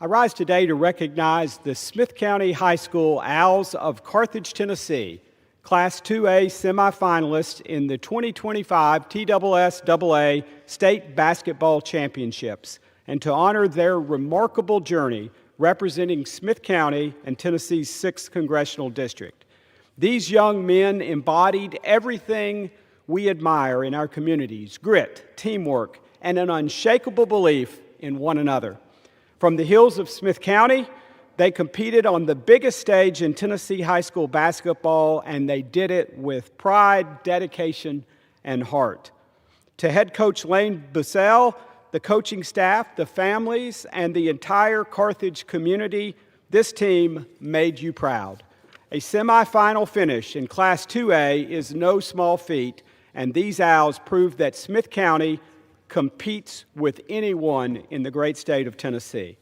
I rise today to recognize the Smith County High School Owls of Carthage, Tennessee, Class 2A semifinalists in the 2025 TSSAA State Basketball Championships, and to honor their remarkable journey representing Smith County and Tennessee's 6th Congressional District. These young men embodied everything we admire in our communities: grit, teamwork, and an unshakable belief in one another. From the hills of Smith County, they competed on the biggest stage in Tennessee high school basketball, and they did it with pride, dedication, and heart. To head coach Lane Bussell, the coaching staff, the families, and the entire Carthage community, this team made you proud. A semifinal finish in Class 2A is no small feat, and these Owls prove that Smith County competes with anyone in the great state of Tennessee.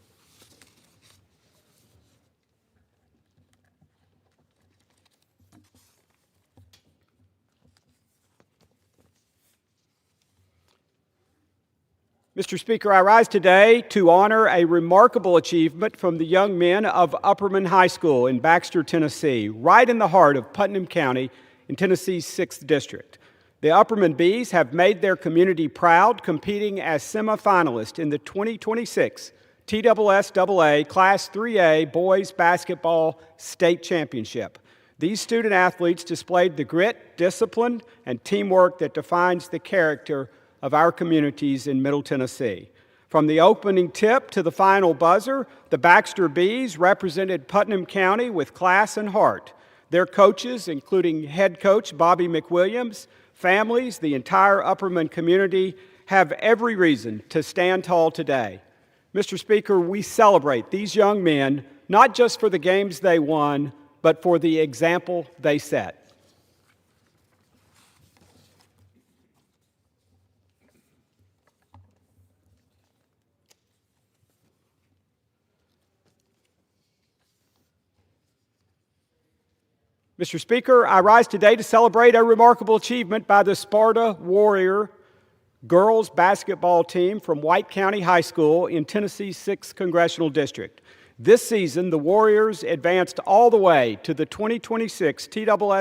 Mr. Speaker, I rise today to honor a remarkable achievement from the young men of Upperman High School in Baxter, Tennessee, right in the heart of Putnam County in Tennessee's 6th District. The Upperman Bees have made their community proud, competing as semifinalists in the 2026 TSSAA Class 3A Boys Basketball State Championship. These student athletes displayed the grit, discipline, and teamwork that defines the character of our communities in Middle Tennessee. From the opening tip to the final buzzer, the Baxter Bees represented Putnam County with class and heart. Their coaches, including head coach Bobby McWilliams, families, the entire Upperman community, have every reason to stand tall today. Mr. Speaker, we celebrate these young men not just for the games they won, but for the example they set. Mr. Speaker, I rise today to celebrate a remarkable achievement by the Sparta Warrior girls basketball team from White County High School in Tennessee's 6th Congressional District. This season, the Warriors advanced all the way to the 2026 TSSAA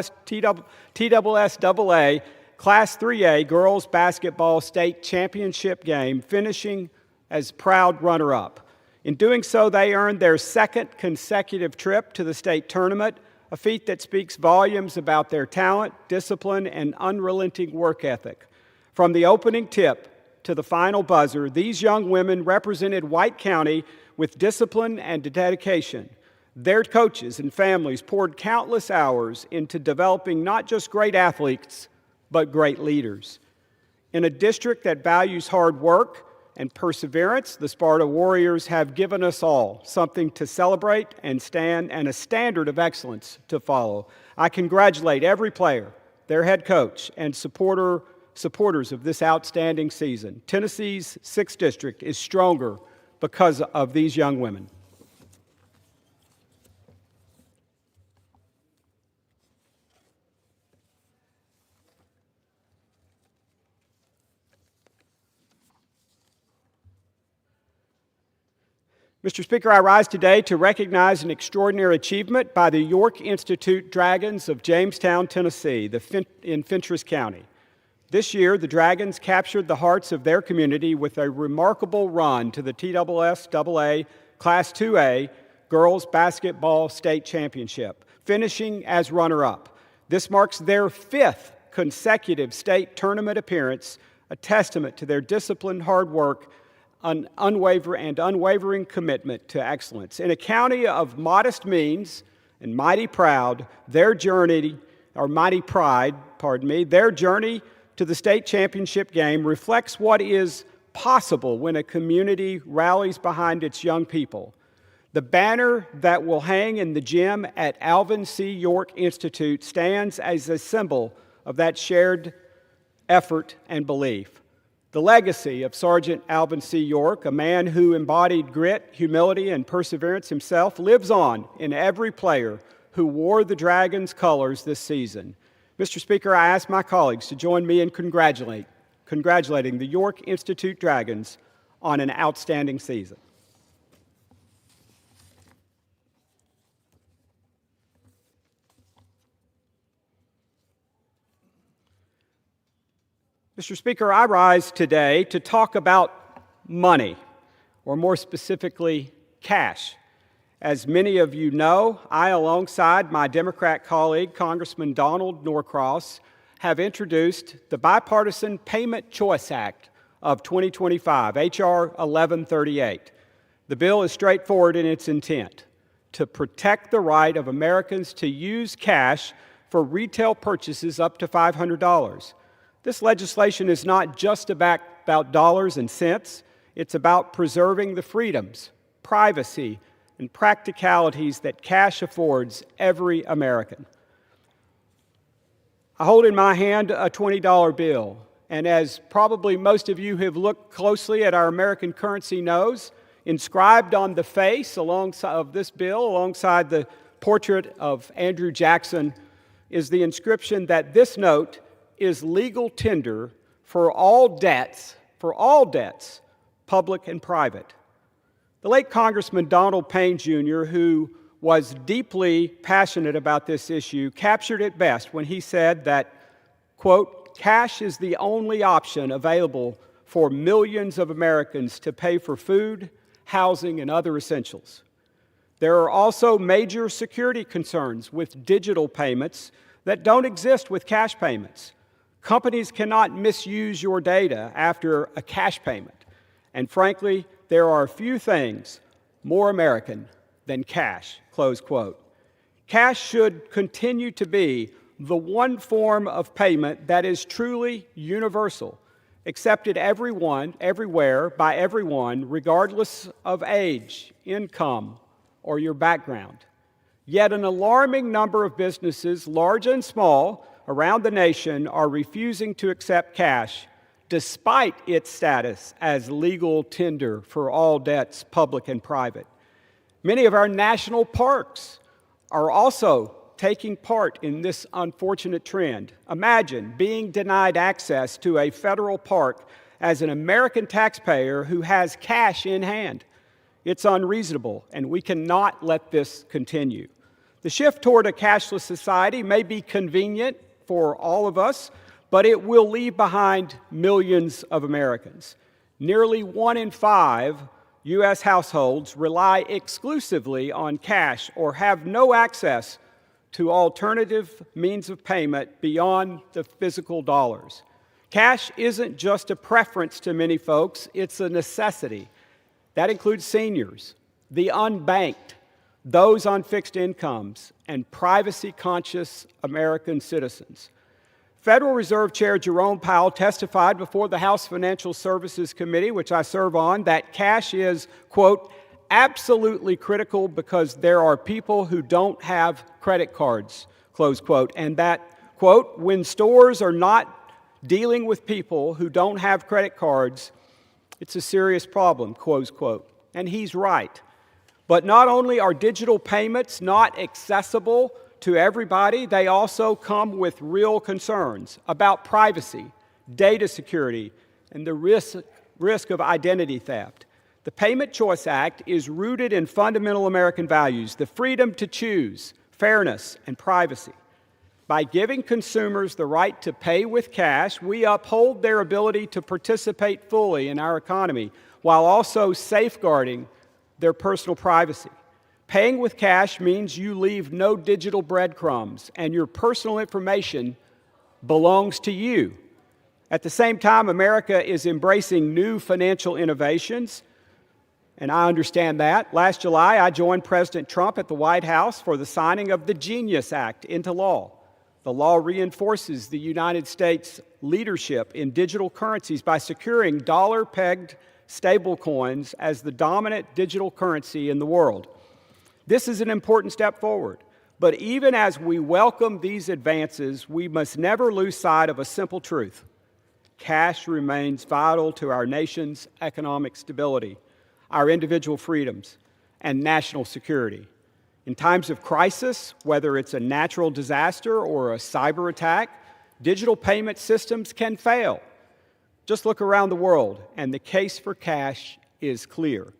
Class 3A Girls Basketball State Championship game, finishing as proud runner-up. In doing so, they earned their 2nd consecutive trip to the state tournament, a feat that speaks volumes about their talent, discipline, and unrelenting work ethic. From the opening tip to the final buzzer, these young women represented White County with discipline and dedication. Their coaches and families poured countless hours into developing not just great athletes, but great leaders. In a district that values hard work and perseverance, the Sparta Warriors have given us all something to celebrate and a standard of excellence to follow. I congratulate every player, their head coach, and supporters of this outstanding season. Tennessee's 6th District is stronger because of these young women. Mr. Speaker, I rise today to recognize an extraordinary achievement by the York Institute Dragons of Jamestown, Tennessee, in Fentress County. This year, the Dragons captured the hearts of their community with a remarkable run to the TSSAA Class 2A Girls Basketball State Championship, finishing as runner-up. This marks their 5th consecutive state tournament appearance, a testament to their disciplined hard work, an unwavering commitment to excellence. In a county of modest means and mighty pride, their journey to the state championship game reflects what is possible when a community rallies behind its young people. The banner that will hang in the gym at Alvin C. York Institute stands as a symbol of that shared effort and belief. The legacy of Sergeant Alvin C. York, a man who embodied grit, humility, and perseverance himself, lives on in every player who wore the Dragons' colors this season. Mr. Speaker, I ask my colleagues to join me in congratulating the York Institute Dragons on an outstanding season. Mr. Speaker, I rise today to talk about money, or more specifically, cash. As many of you know, I, alongside my Democrat colleague, Congressman Donald Norcross, have introduced the Bipartisan Payment Choice Act of 2025, H.R. 1138. The bill is straightforward in its intent: to protect the right of Americans to use cash for retail purchases up to $500. This legislation is not just about dollars and cents. It's about preserving the freedoms, privacy, and practicalities that cash affords every American. I hold in my hand a $20 bill, and as probably most of you have looked closely at our American currency knows, inscribed on the face alongside of this bill, alongside the portrait of Andrew Jackson, is the inscription that this note is legal tender for all debts, public and private. The late Congressman Donald Payne Jr., who was deeply passionate about this issue, captured it best when he said that, quote, "Cash is the only option available for millions of Americans to pay for food, housing, and other essentials." There are also major security concerns with digital payments that don't exist with cash payments. Companies cannot misuse your data after a cash payment. And frankly, there are few things more American than cash, close quote. Cash should continue to be the one form of payment that is truly universal, accepted everywhere, by everyone, regardless of age, income, or your background. Yet an alarming number of businesses, large and small, around the nation are refusing to accept cash, despite its status as legal tender for all debts, public and private. Many of our national parks are also taking part in this unfortunate trend. Imagine being denied access to a federal park as an American taxpayer who has cash in hand. It's unreasonable, and we cannot let this continue. The shift toward a cashless society may be convenient for all of us, but it will leave behind millions of Americans. Nearly 1 in 5 U.S. households rely exclusively on cash or have no access to alternative means of payment beyond the physical dollars. Cash isn't just a preference to many folks, it's a necessity. That includes seniors, the unbanked, those on fixed incomes, and privacy-conscious American citizens. Federal Reserve Chair Jerome Powell testified before the House Financial Services Committee, which I serve on, that cash is, quote, absolutely critical because there are people who don't have credit cards, close quote, and that, quote, when stores are not dealing with people who don't have credit cards, it's a serious problem, close quote. And he's right. But not only are digital payments not accessible to everybody, they also come with real concerns about privacy, data security, and the risk of identity theft. The Payment Choice Act is rooted in fundamental American values, the freedom to choose, fairness, and privacy. By giving consumers the right to pay with cash, we uphold their ability to participate fully in our economy while also safeguarding their personal privacy. Paying with cash means you leave no digital breadcrumbs, and your personal information belongs to you. At the same time, America is embracing new financial innovations, and I understand that. Last July, I joined President Trump at the White House for the signing of the Genius Act into law. The law reinforces the United States' leadership in digital currencies by securing dollar-pegged stablecoins as the dominant digital currency in the world. This is an important step forward, but even as we welcome these advances, we must never lose sight of a simple truth. Cash remains vital to our nation's economic stability, our individual freedoms, and national security. In times of crisis, whether it's a natural disaster or a cyber attack, digital payment systems can fail. Just look around the world, and the case for cash is clear.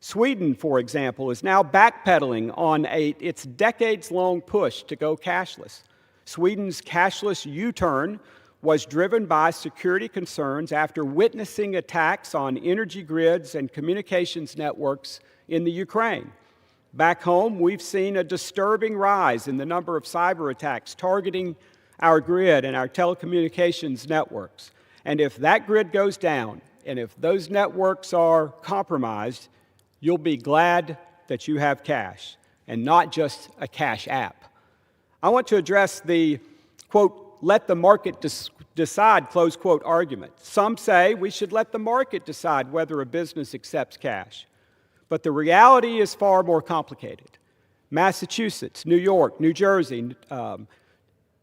Sweden, for example, is now backpedaling on its decades-long push to go cashless. Sweden's cashless U-turn was driven by security concerns after witnessing attacks on energy grids and communications networks in the Ukraine. Back home, we've seen a disturbing rise in the number of cyber attacks targeting our grid and our telecommunications networks. And if that grid goes down, and if those networks are compromised, you'll be glad that you have cash, and not just a cash app. I want to address the, quote, let the market decide, close quote, argument. Some say we should let the market decide whether a business accepts cash. But the reality is far more complicated. Massachusetts, New York, New Jersey,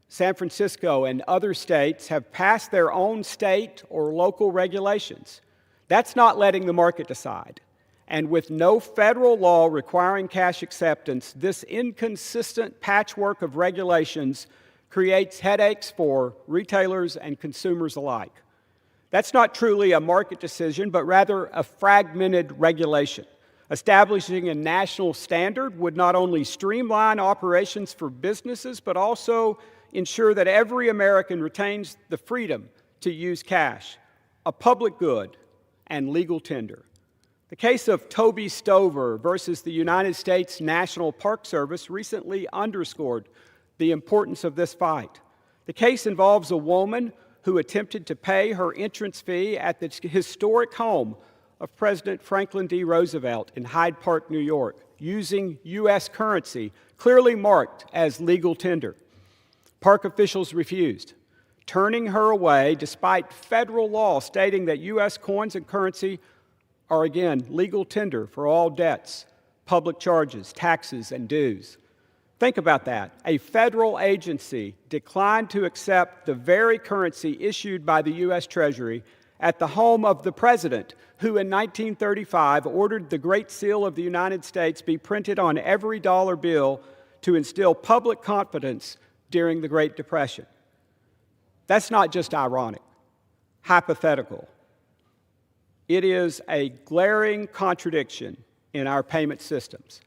San Francisco, and other states have passed their own state or local regulations. That's not letting the market decide. And with no federal law requiring cash acceptance, this inconsistent patchwork of regulations creates headaches for retailers and consumers alike. That's not truly a market decision, but rather a fragmented regulation. Establishing a national standard would not only streamline operations for businesses, but also ensure that every American retains the freedom to use cash, a public good, and legal tender. The case of Toby Stover versus the United States National Park Service recently underscored the importance of this fight. The case involves a woman who attempted to pay her entrance fee at the historic home of President Franklin D. Roosevelt in Hyde Park, New York, using U.S. currency, clearly marked as legal tender. Park officials refused, turning her away despite federal law stating that U.S. coins and currency are, again, legal tender for all debts, public charges, taxes, and dues. Think about that. A federal agency declined to accept the very currency issued by the U.S. Treasury at the home of the president, who in 1935 ordered the Great Seal of the United States be printed on every dollar bill to instill public confidence during the Great Depression. That's not just ironic, hypothetical. It is a glaring contradiction in our payment systems.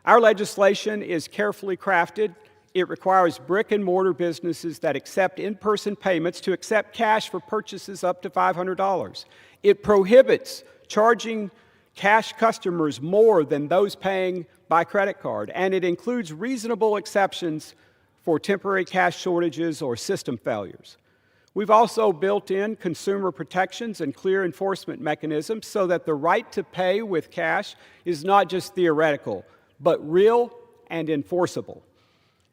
Our legislation is carefully crafted. It requires brick-and-mortar businesses that accept in-person payments to accept cash for purchases up to $500. It prohibits charging cash customers more than those paying by credit card, and it includes reasonable exceptions for temporary cash shortages or system failures. We've also built in consumer protections and clear enforcement mechanisms so that the right to pay with cash is not just theoretical, but real and enforceable.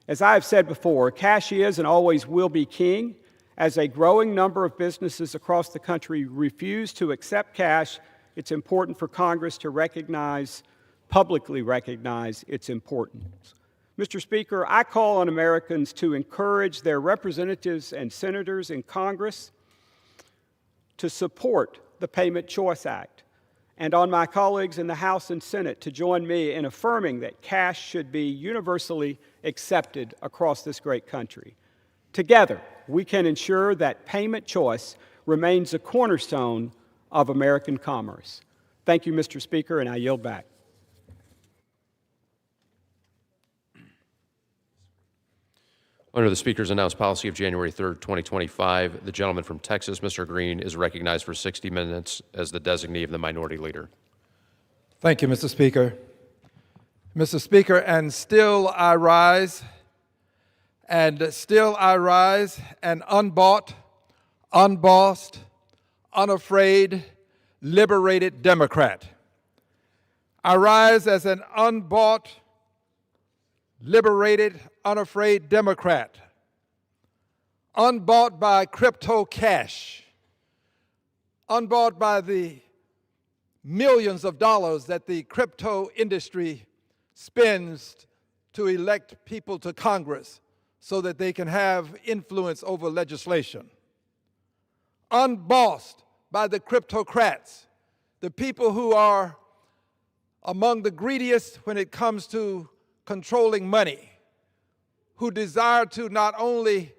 As I have said before, cash is and always will be king. As a growing number of businesses across the country refuse to accept cash, it's important for Congress to publicly recognize its importance. Mr. Speaker, I call on Americans to encourage their representatives and senators in Congress to support the Payment Choice Act, and on my colleagues in the House and Senate to join me in affirming that cash should be universally accepted across this great country. Together, we can ensure that payment choice remains a cornerstone of American commerce. Thank you, Mr. Speaker, and I yield back. Under the Speaker's announced policy of January 3rd, 2025, the gentleman from Texas, Mr. Green, is recognized for 60 minutes as the designee of the Minority Leader. Thank you, Mr. Speaker. Mr. Speaker, and still I rise, and still I rise, an unbought, unbossed, unafraid, liberated Democrat. I rise as an unbought, liberated, unafraid Democrat, unbought by crypto cash, unbought by the millions of dollars that the crypto industry spends to elect people to Congress so that they can have influence over legislation. Unbossed by the Cryptocrats, the people who are among the greediest when it comes to controlling money, who desire to not only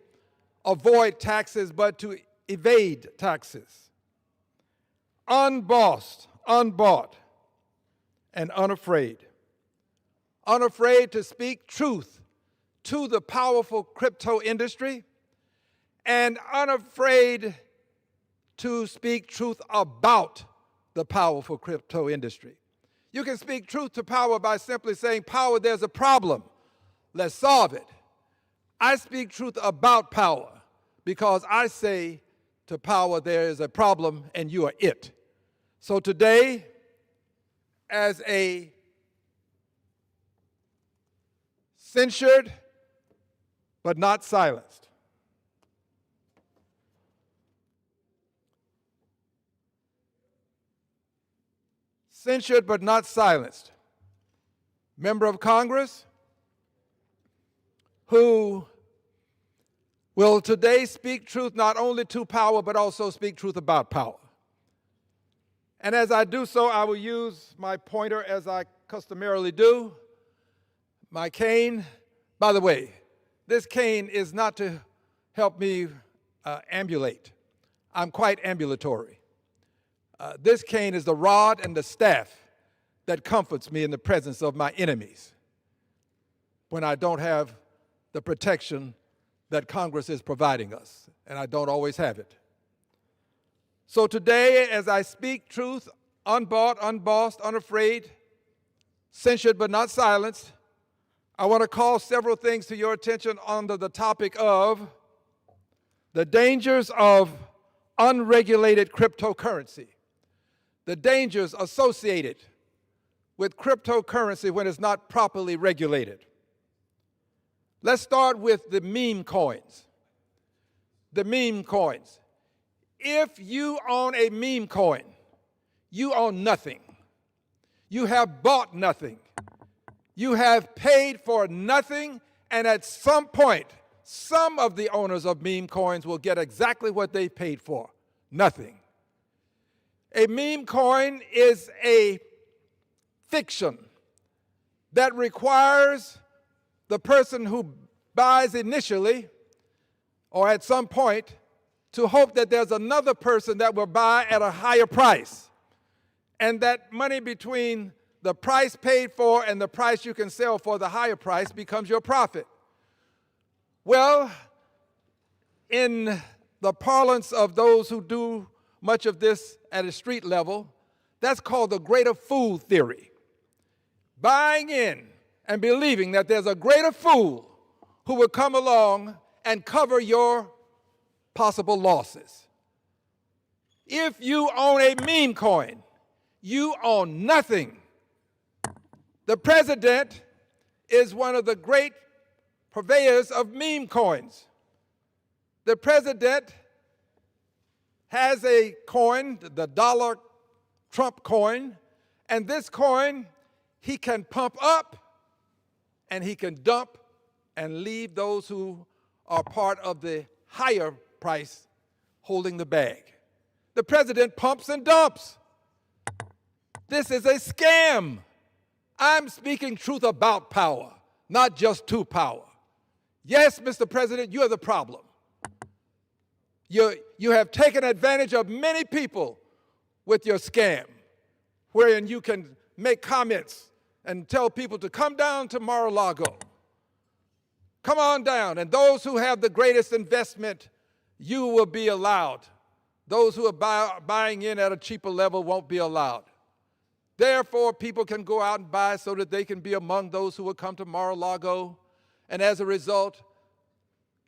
avoid taxes but to evade taxes. Unbossed, unbought, and unafraid. Unafraid to speak truth to the powerful crypto industry and unafraid to speak truth about the powerful crypto industry. You can speak truth to power by simply saying, power, there's a problem. Let's solve it. I speak truth about power because I say to power, there is a problem and you are it. So today, as a censured but not silenced, censured but not silenced member of Congress who will today speak truth not only to power but also speak truth about power. And as I do so, I will use my pointer as I customarily do, my cane. By the way, this cane is not to help me ambulate. I'm quite ambulatory. This cane is the rod and the staff that comforts me in the presence of my enemies when I don't have the protection that Congress is providing us, and I don't always have it. So today, as I speak truth, unbought, unbossed, unafraid, censured but not silenced, I want to call several things to your attention under the topic of the dangers of unregulated cryptocurrency, the dangers associated with cryptocurrency when it's not properly regulated. Let's start with the meme coins. The meme coins. If you own a meme coin, you own nothing. You have bought nothing. You have paid for nothing, and at some point, some of the owners of meme coins will get exactly what they paid for, nothing. A meme coin is a fiction that requires the person who buys initially or at some point to hope that there's another person that will buy at a higher price, and that money between the price paid for and the price you can sell for the higher price becomes your profit. Well, in the parlance of those who do much of this at a street level, that's called the greater fool theory. Buying in and believing that there's a greater fool who will come along and cover your possible losses. If you own a meme coin, you own nothing. The president is one of the great purveyors of meme coins. The president has a coin, the dollar Trump coin, and this coin he can pump up and he can dump and leave those who are part of the higher price holding the bag. The president pumps and dumps. This is a scam. I'm speaking truth about power, not just to power. Yes, Mr. President, you are the problem. You have taken advantage of many people with your scam, wherein you can make comments and tell people to come down to Mar-a-Lago. Come on down, and those who have the greatest investment, you will be allowed. Those who are buying in at a cheaper level won't be allowed. Therefore, people can go out and buy so that they can be among those who will come to Mar-a-Lago. And as a result,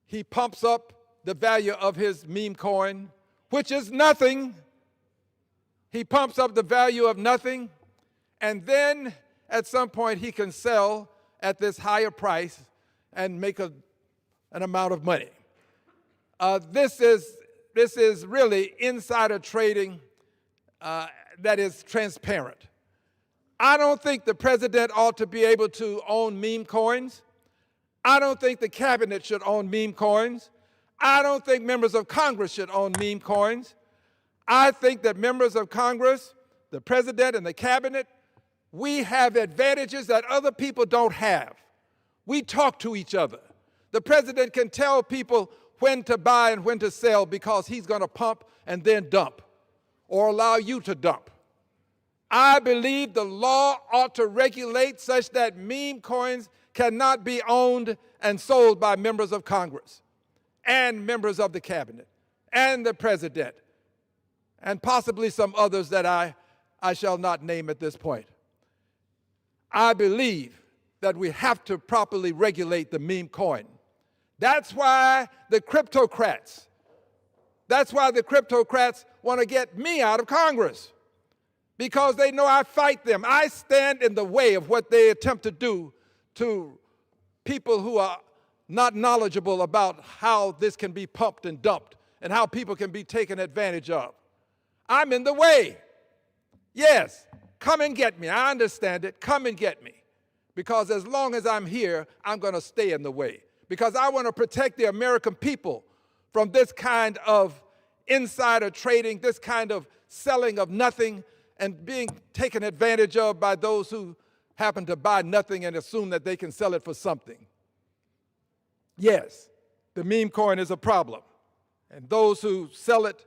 he pumps up the value of his meme coin, which is nothing. He pumps up the value of nothing, and then at some point he can sell at this higher price and make an amount of money. This is really insider trading that is transparent. I don't think the president ought to be able to own meme coins. I don't think the cabinet should own meme coins. I don't think members of Congress should own meme coins. I think that members of Congress, the president and the cabinet, we have advantages that other people don't have. We talk to each other. The president can tell people when to buy and when to sell because he's going to pump and then dump or allow you to dump. I believe the law ought to regulate such that meme coins cannot be owned and sold by members of Congress. and members of the cabinet and the president and possibly some others that I shall not name at this point. I believe that we have to properly regulate the meme coin. That's why the Cryptocrats want to get me out of Congress, because they know I fight them. I stand in the way of what they attempt to do to people who are not knowledgeable about how this can be pumped and dumped and how people can be taken advantage of. I'm in the way. Yes, come and get me. I understand it. Come and get me. Because as long as I'm here, I'm going to stay in the way. Because I want to protect the American people from this kind of insider trading, this kind of selling of nothing and being taken advantage of by those who happen to buy nothing and assume that they can sell it for something. Yes, the meme coin is a problem. And those who sell it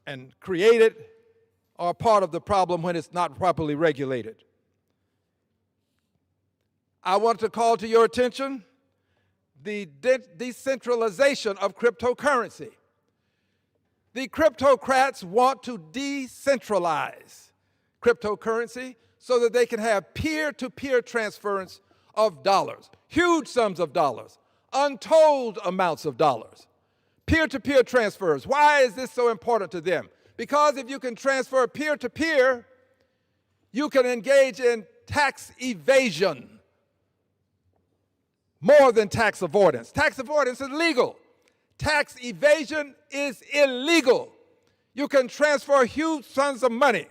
and create it are part of the problem when it's not properly regulated. I want to call to your attention the decentralization of cryptocurrency. The Cryptocrats want to decentralize cryptocurrency so that they can have peer-to-peer transference of dollars, huge sums of dollars, untold amounts of dollars. Peer-to-peer transfers. Why is this so important to them? Because if you can transfer peer-to-peer, you can engage in tax evasion more than tax avoidance. Tax avoidance is legal. Tax evasion is illegal. You can transfer huge sums of money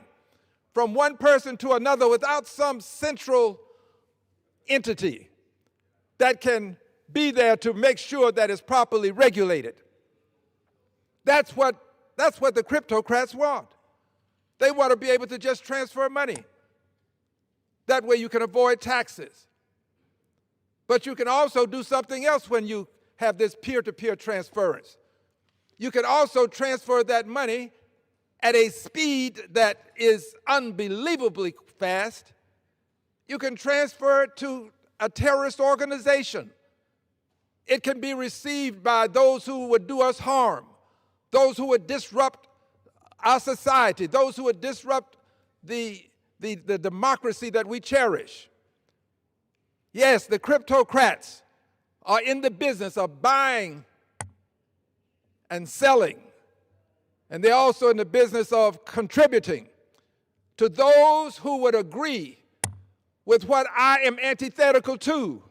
from one person to another without some central entity that can be there to make sure that it's properly regulated. That's what the Cryptocrats want. They want to be able to just transfer money. That way you can avoid taxes. But you can also do something else when you have this peer-to-peer transference. You can also transfer that money at a speed that is unbelievably fast. You can transfer it to a terrorist organization. It can be received by those who would do us harm, those who would disrupt our society, those who would disrupt the democracy that we cherish. Yes, the Cryptocrats are in the business of buying and selling, and they're also in the business of contributing to those who would agree with what I am antithetical to,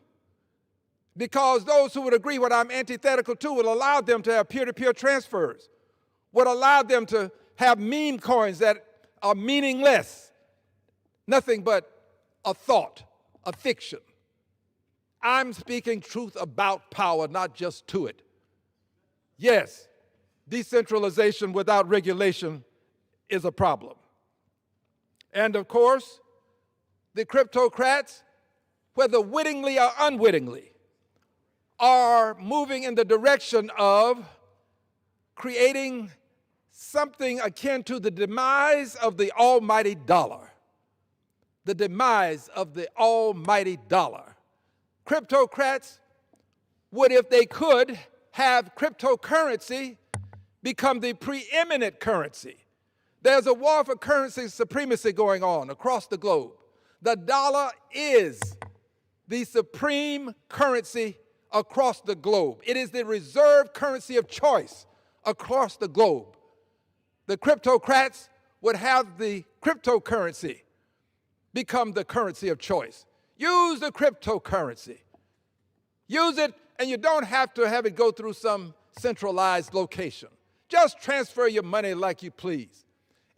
because those who would agree what I'm antithetical to will allow them to have peer-to-peer transfers, would allow them to have meme coins that are meaningless, nothing but a thought, a fiction. I'm speaking truth about power, not just to it. Yes, decentralization without regulation is a problem. And of course, the Cryptocrats, whether wittingly or unwittingly, are moving in the direction of creating something akin to the demise of the almighty dollar. The demise of the almighty dollar. Cryptocrats would, if they could, have cryptocurrency become the preeminent currency. There's a war for currency supremacy going on across the globe. The dollar is the supreme currency across the globe. It is the reserve currency of choice across the globe. The Cryptocrats would have the cryptocurrency become the currency of choice. Use the cryptocurrency. Use it, and you don't have to have it go through some centralized location. Just transfer your money like you please.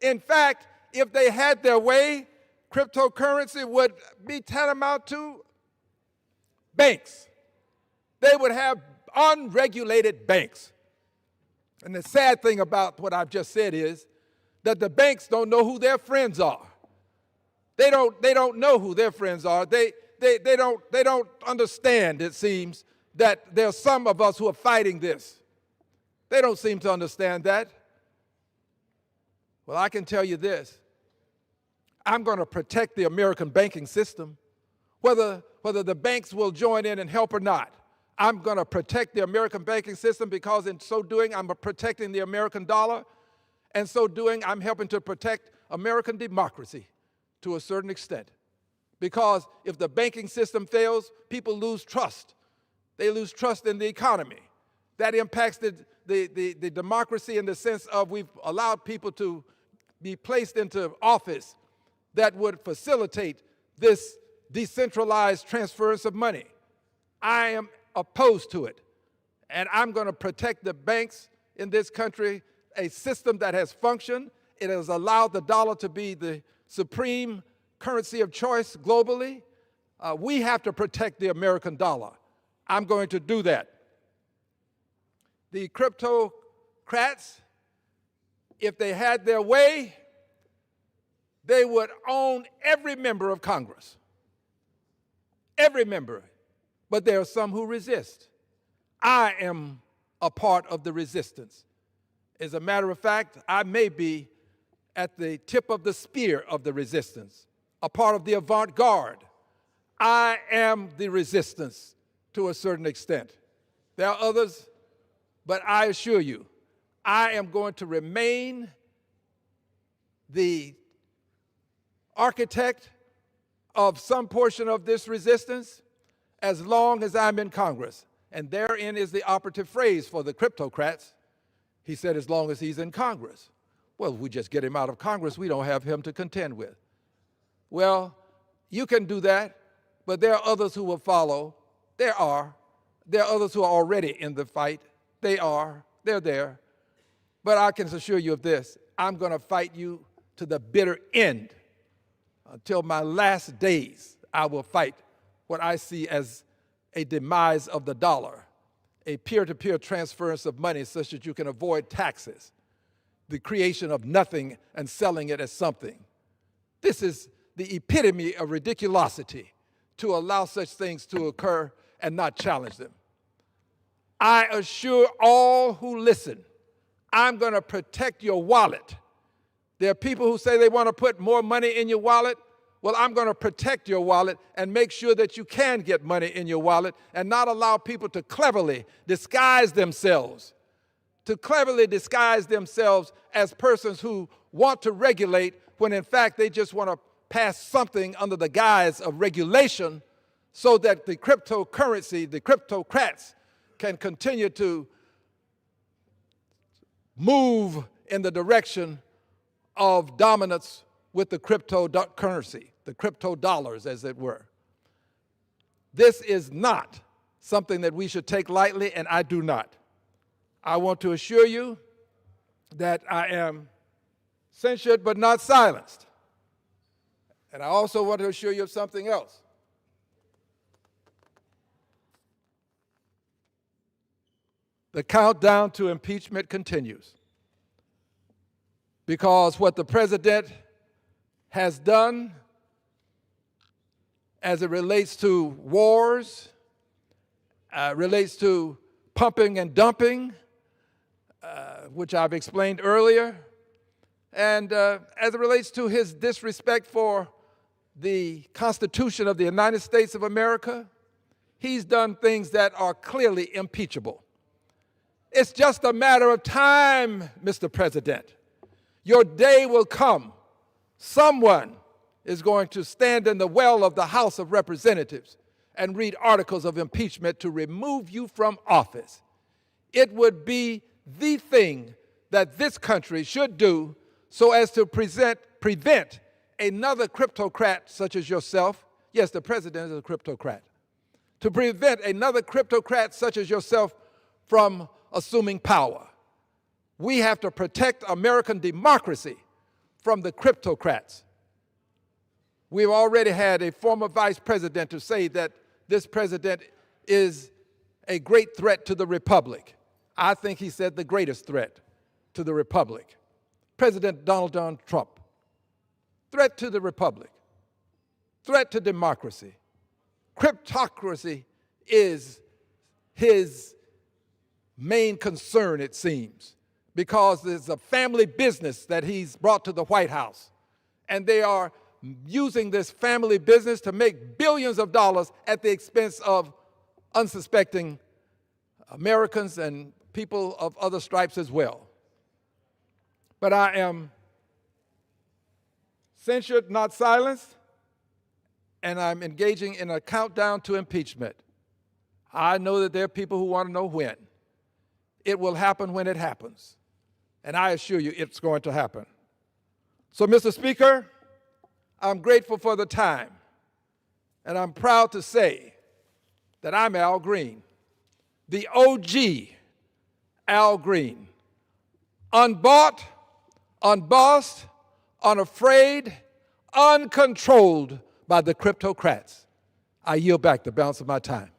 In fact, if they had their way, cryptocurrency would be tantamount to banks. They would have unregulated banks. And the sad thing about what I've just said is that the banks don't know who their friends are. They don't know who their friends are. They don't understand, it seems, that there are some of us who are fighting this. They don't seem to understand that. Well, I can tell you this. I'm going to protect the American banking system, whether the banks will join in and help or not. I'm going to protect the American banking system because in so doing, I'm protecting the American dollar. And so doing, I'm helping to protect American democracy to a certain extent. Because if the banking system fails, people lose trust. They lose trust in the economy. That impacts the democracy in the sense of we've allowed people to be placed into office that would facilitate this decentralized transference of money. I am opposed to it. And I'm going to protect the banks in this country, a system that has functioned. It has allowed the dollar to be the supreme currency of choice globally. We have to protect the American dollar. I'm going to do that. The Cryptocrats, if they had their way, they would own every member of Congress. Every member. But there are some who resist. I am a part of the resistance. As a matter of fact, I may be at the tip of the spear of the resistance, a part of the avant-garde. I am the resistance to a certain extent. There are others, but I assure you, I am going to remain the architect of some portion of this resistance as long as I'm in Congress. And therein is the operative phrase for the Cryptocrats. He said, as long as he's in Congress. Well, if we just get him out of Congress, we don't have him to contend with. Well, you can do that, but there are others who will follow. There are others who are already in the fight. They're there. But I can assure you of this, I'm going to fight you to the bitter end. Until my last days, I will fight what I see as a demise of the dollar, a peer-to-peer transference of money such that you can avoid taxes, the creation of nothing and selling it as something. This is the epitome of ridiculosity to allow such things to occur and not challenge them. I assure all who listen, I'm going to protect your wallet. There are people who say they want to put more money in your wallet. Well, I'm going to protect your wallet and make sure that you can get money in your wallet and not allow people to cleverly disguise themselves as persons who want to regulate when in fact they just want to pass something under the guise of regulation so that the cryptocurrency, the Cryptocrats, can continue to move in the direction of dominance with the cryptocurrency, the crypto dollars, as it were. This is not something that we should take lightly, and I do not. I want to assure you that I am censured but not silenced. And I also want to assure you of something else. The countdown to impeachment continues. Because what the president has done as it relates to wars, relates to pumping and dumping, which I've explained earlier, and as it relates to his disrespect for the Constitution of the United States of America, he's done things that are clearly impeachable. It's just a matter of time, Mr. President. Your day will come. Someone is going to stand in the well of the House of Representatives and read articles of impeachment to remove you from office. It would be the thing that this country should do so as to prevent another cryptocrat such as yourself. Yes, the president is a cryptocrat. To prevent another cryptocrat such as yourself from assuming power. We have to protect American democracy from the cryptocrats. We've already had a former vice president to say that this president is a great threat to the republic. I think he said the greatest threat to the republic. President Donald John Trump. Threat to the republic. Threat to democracy. Cryptocracy is his main concern, it seems, because it's a family business that he's brought to the White House. And they are using this family business to make billions of dollars at the expense of unsuspecting Americans and people of other stripes as well. But I am censured, not silenced, and I'm engaging in a countdown to impeachment. I know that there are people who want to know when. It will happen when it happens, and I assure you it's going to happen. So, Mr. Speaker, I'm grateful for the time, and I'm proud to say that I'm Al Green, the OG Al Green, unbought, unbossed, unafraid, uncontrolled by the Cryptocrats. I yield back the balance of my time.